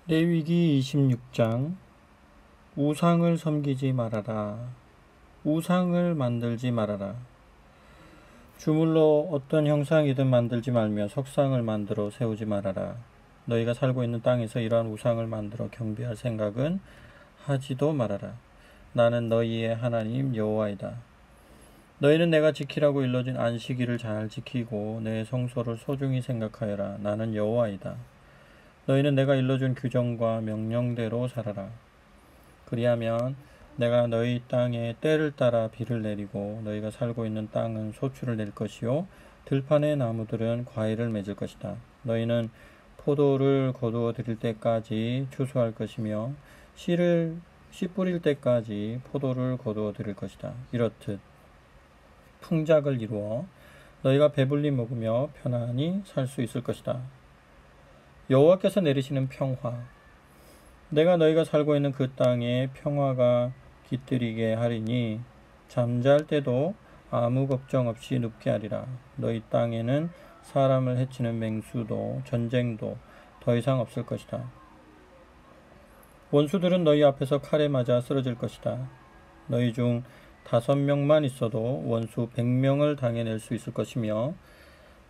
레위기 26장. 우상을 섬기지 말아라. 우상을 만들지 말아라. 주물로 어떤 형상이든 만들지 말며 석상을 만들어 세우지 말아라. 너희가 살고 있는 땅에서 이러한 우상을 만들어 경배할 생각은 하지도 말아라. 나는 너희의 하나님 여호와이다. 너희는 내가 지키라고 일러준 안식일을 잘 지키고 내 성소를 소중히 생각하여라. 나는 여호와이다. 너희는 내가 일러준 규정과 명령대로 살아라. 그리하면 내가 너희 땅에 때를 따라 비를 내리고 너희가 살고 있는 땅은 소출을 낼 것이요 들판의 나무들은 과일을 맺을 것이다. 너희는 포도를 거두어 들일 때까지 추수할 것이며 씨 뿌릴 때까지 포도를 거두어 들일 것이다. 이렇듯 풍작을 이루어 너희가 배불리 먹으며 편안히 살 수 있을 것이다. 여호와께서 내리시는 평화. 내가 너희가 살고 있는 그 땅에 평화가 깃들이게 하리니 잠잘 때도 아무 걱정 없이 눕게 하리라. 너희 땅에는 사람을 해치는 맹수도 전쟁도 더 이상 없을 것이다. 원수들은 너희 앞에서 칼에 맞아 쓰러질 것이다. 너희 중 5명만 있어도 원수 100명을 당해낼 수 있을 것이며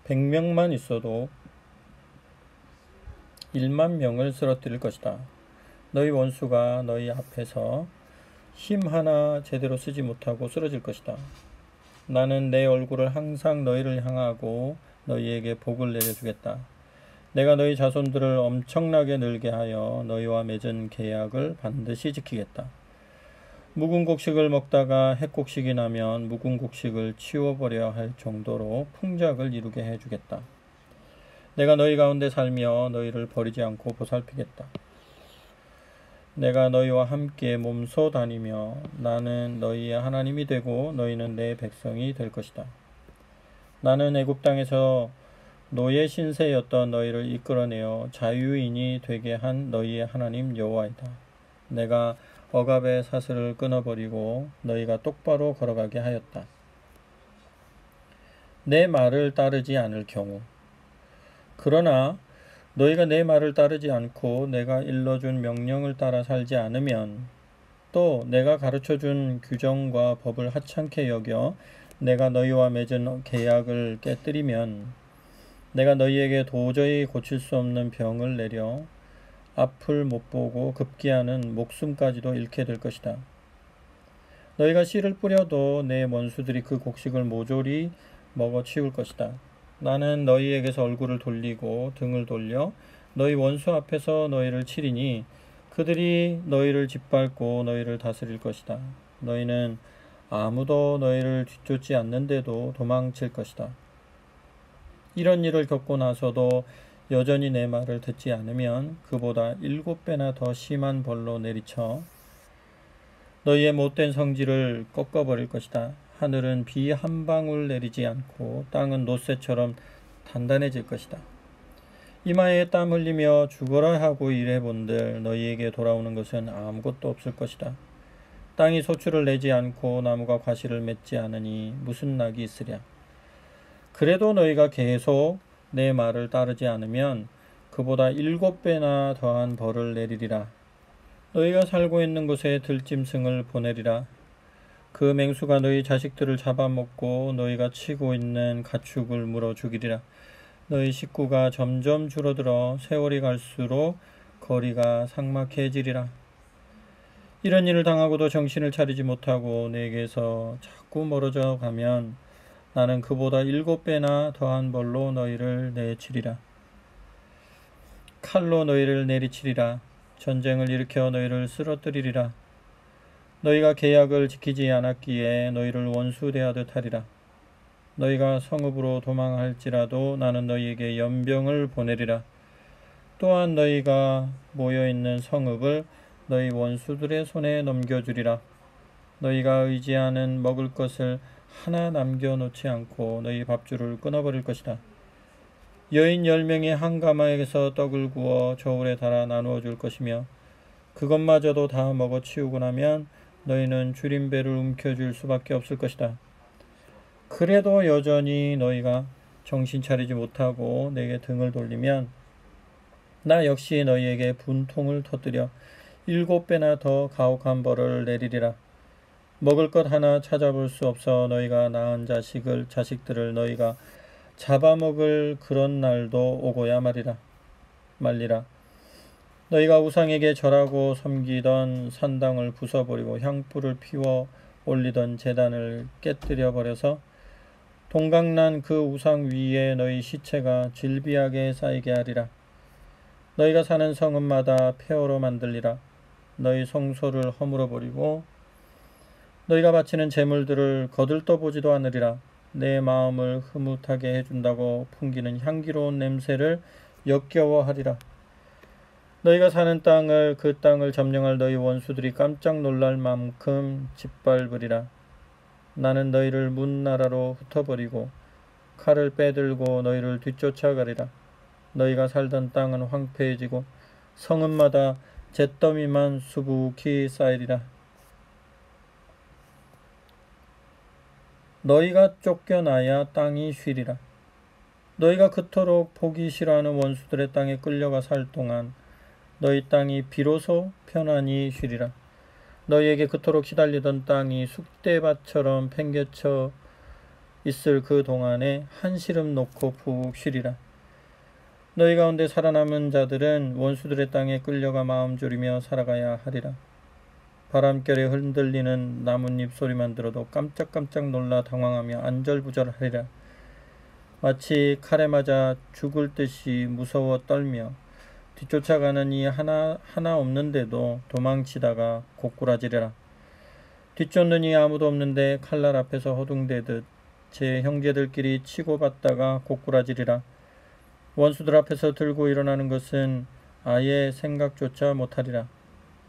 100명만 있어도 1만 명을 쓰러뜨릴 것이다. 너희 원수가 너희 앞에서 힘 하나 제대로 쓰지 못하고 쓰러질 것이다. 나는 내 얼굴을 항상 너희를 향하고 너희에게 복을 내려주겠다. 내가 너희 자손들을 엄청나게 늘게 하여 너희와 맺은 계약을 반드시 지키겠다. 묵은 곡식을 먹다가 핵곡식이 나면 묵은 곡식을 치워버려야 할 정도로 풍작을 이루게 해주겠다. 내가 너희 가운데 살며 너희를 버리지 않고 보살피겠다. 내가 너희와 함께 몸소 다니며 나는 너희의 하나님이 되고 너희는 내 백성이 될 것이다. 나는 애굽 땅에서 노예 신세였던 너희를 이끌어내어 자유인이 되게 한 너희의 하나님 여호와이다. 내가 억압의 사슬을 끊어버리고 너희가 똑바로 걸어가게 하였다. 내 말을 따르지 않을 경우. 그러나 너희가 내 말을 따르지 않고 내가 일러준 명령을 따라 살지 않으면 또 내가 가르쳐준 규정과 법을 하찮게 여겨 내가 너희와 맺은 계약을 깨뜨리면 내가 너희에게 도저히 고칠 수 없는 병을 내려 앞을 못 보고 급기야는 목숨까지도 잃게 될 것이다. 너희가 씨를 뿌려도 내 원수들이 그 곡식을 모조리 먹어 치울 것이다. 나는 너희에게서 얼굴을 돌리고 등을 돌려 너희 원수 앞에서 너희를 치리니 그들이 너희를 짓밟고 너희를 다스릴 것이다. 너희는 아무도 너희를 뒤쫓지 않는데도 도망칠 것이다. 이런 일을 겪고 나서도 여전히 내 말을 듣지 않으면 그보다 7배나 더 심한 벌로 내리쳐 너희의 못된 성질을 꺾어버릴 것이다. 하늘은 비 한 방울 내리지 않고 땅은 놋새처럼 단단해질 것이다. 이마에 땀 흘리며 죽어라 하고 일해본들 너희에게 돌아오는 것은 아무것도 없을 것이다. 땅이 소출을 내지 않고 나무가 과실을 맺지 않으니 무슨 낙이 있으랴. 그래도 너희가 계속 내 말을 따르지 않으면 그보다 7배나 더한 벌을 내리리라. 너희가 살고 있는 곳에 들짐승을 보내리라. 그 맹수가 너희 자식들을 잡아먹고 너희가 치고 있는 가축을 물어 죽이리라. 너희 식구가 점점 줄어들어 세월이 갈수록 거리가 삭막해지리라. 이런 일을 당하고도 정신을 차리지 못하고 내게서 자꾸 멀어져 가면 나는 그보다 7배나 더한 벌로 너희를 내치리라. 칼로 너희를 내리치리라. 전쟁을 일으켜 너희를 쓰러뜨리리라. 너희가 계약을 지키지 않았기에 너희를 원수 대하듯 하리라. 너희가 성읍으로 도망할지라도 나는 너희에게 연병을 보내리라. 또한 너희가 모여있는 성읍을 너희 원수들의 손에 넘겨주리라. 너희가 의지하는 먹을 것을 하나 남겨놓지 않고 너희 밥줄을 끊어버릴 것이다. 여인 10명이 한 가마에서 떡을 구워 저울에 달아 나누어 줄 것이며 그것마저도 다 먹어 치우고 나면 너희는 줄임배를 움켜쥘 수밖에 없을 것이다. 그래도 여전히 너희가 정신 차리지 못하고 내게 등을 돌리면 나 역시 너희에게 분통을 터뜨려 7배나 더 가혹한 벌을 내리리라. 먹을 것 하나 찾아볼 수 없어 너희가 낳은 자식들을 너희가 잡아먹을 그런 날도 오고야 말리라. 너희가 우상에게 절하고 섬기던 산당을 부숴버리고 향불을 피워 올리던 제단을 깨뜨려 버려서 동강난 그 우상 위에 너희 시체가 질비하게 쌓이게 하리라. 너희가 사는 성읍마다 폐허로 만들리라. 너희 성소를 허물어 버리고 너희가 바치는 제물들을 거들떠보지도 않으리라. 내 마음을 흐뭇하게 해준다고 풍기는 향기로운 냄새를 역겨워하리라. 너희가 사는 그 땅을 점령할 너희 원수들이 깜짝 놀랄 만큼 짓밟으리라. 나는 너희를 문나라로 흩어버리고 칼을 빼들고 너희를 뒤쫓아가리라. 너희가 살던 땅은 황폐해지고 성읍마다 잿더미만 수북히 쌓이리라. 너희가 쫓겨나야 땅이 쉬리라. 너희가 그토록 보기 싫어하는 원수들의 땅에 끌려가 살 동안 너희 땅이 비로소 편안히 쉬리라. 너희에게 그토록 시달리던 땅이 쑥대밭처럼 팽개쳐 있을 그 동안에 한시름 놓고 푹 쉬리라. 너희 가운데 살아남은 자들은 원수들의 땅에 끌려가 마음 졸이며 살아가야 하리라. 바람결에 흔들리는 나뭇잎 소리만 들어도 깜짝깜짝 놀라 당황하며 안절부절하리라. 마치 칼에 맞아 죽을 듯이 무서워 떨며 뒤쫓아가는 이 하나 없는데도 도망치다가 고꾸라지리라. 뒤쫓는 이 아무도 없는데 칼날 앞에서 허둥대듯 제 형제들끼리 치고받다가 고꾸라지리라. 원수들 앞에서 들고 일어나는 것은 아예 생각조차 못하리라.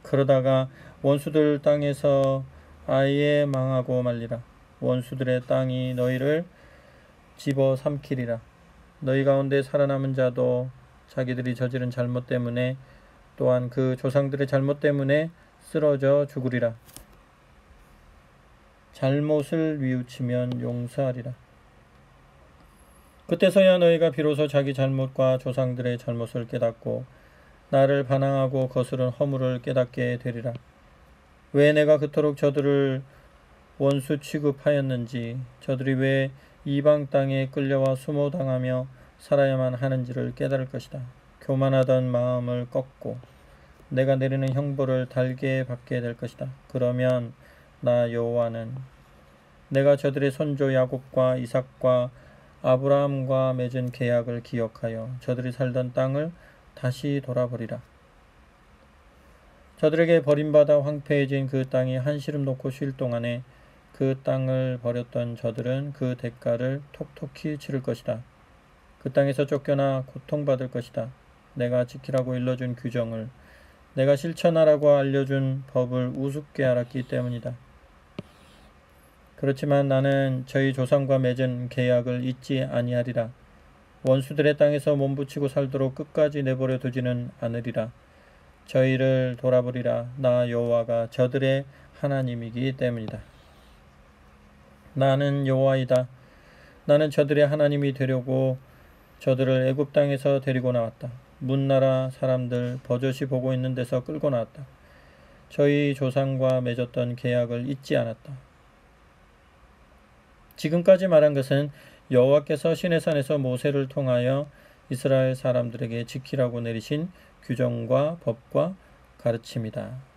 그러다가 원수들 땅에서 아예 망하고 말리라. 원수들의 땅이 너희를 집어삼키리라. 너희 가운데 살아남은 자도 자기들이 저지른 잘못 때문에 또한 그 조상들의 잘못 때문에 쓰러져 죽으리라. 잘못을 뉘우치면 용서하리라. 그때서야 너희가 비로소 자기 잘못과 조상들의 잘못을 깨닫고 나를 반항하고 거스른 허물을 깨닫게 되리라. 왜 내가 그토록 저들을 원수 취급하였는지, 저들이 왜 이방 땅에 끌려와 수모당하며 살아야만 하는지를 깨달을 것이다. 교만하던 마음을 꺾고 내가 내리는 형벌을 달게 받게 될 것이다. 그러면 나 여호와는 내가 저들의 손조 야곱과 이삭과 아브라함과 맺은 계약을 기억하여 저들이 살던 땅을 다시 돌아버리라. 저들에게 버림받아 황폐해진 그 땅이 한시름 놓고 쉴 동안에 그 땅을 버렸던 저들은 그 대가를 톡톡히 치를 것이다. 그 땅에서 쫓겨나 고통받을 것이다. 내가 지키라고 일러준 규정을, 내가 실천하라고 알려준 법을 우습게 알았기 때문이다. 그렇지만 나는 저희 조상과 맺은 계약을 잊지 아니하리라. 원수들의 땅에서 몸부치고 살도록 끝까지 내버려 두지는 않으리라. 저희를 돌아보리라. 나 여호와가 저들의 하나님이기 때문이다. 나는 여호와이다. 나는 저들의 하나님이 되려고 저들을 애굽 땅에서 데리고 나왔다. 문나라 사람들 버젓이 보고 있는 데서 끌고 나왔다. 저희 조상과 맺었던 계약을 잊지 않았다. 지금까지 말한 것은 여호와께서 시내산에서 모세를 통하여 이스라엘 사람들에게 지키라고 내리신 규정과 법과 가르침이다.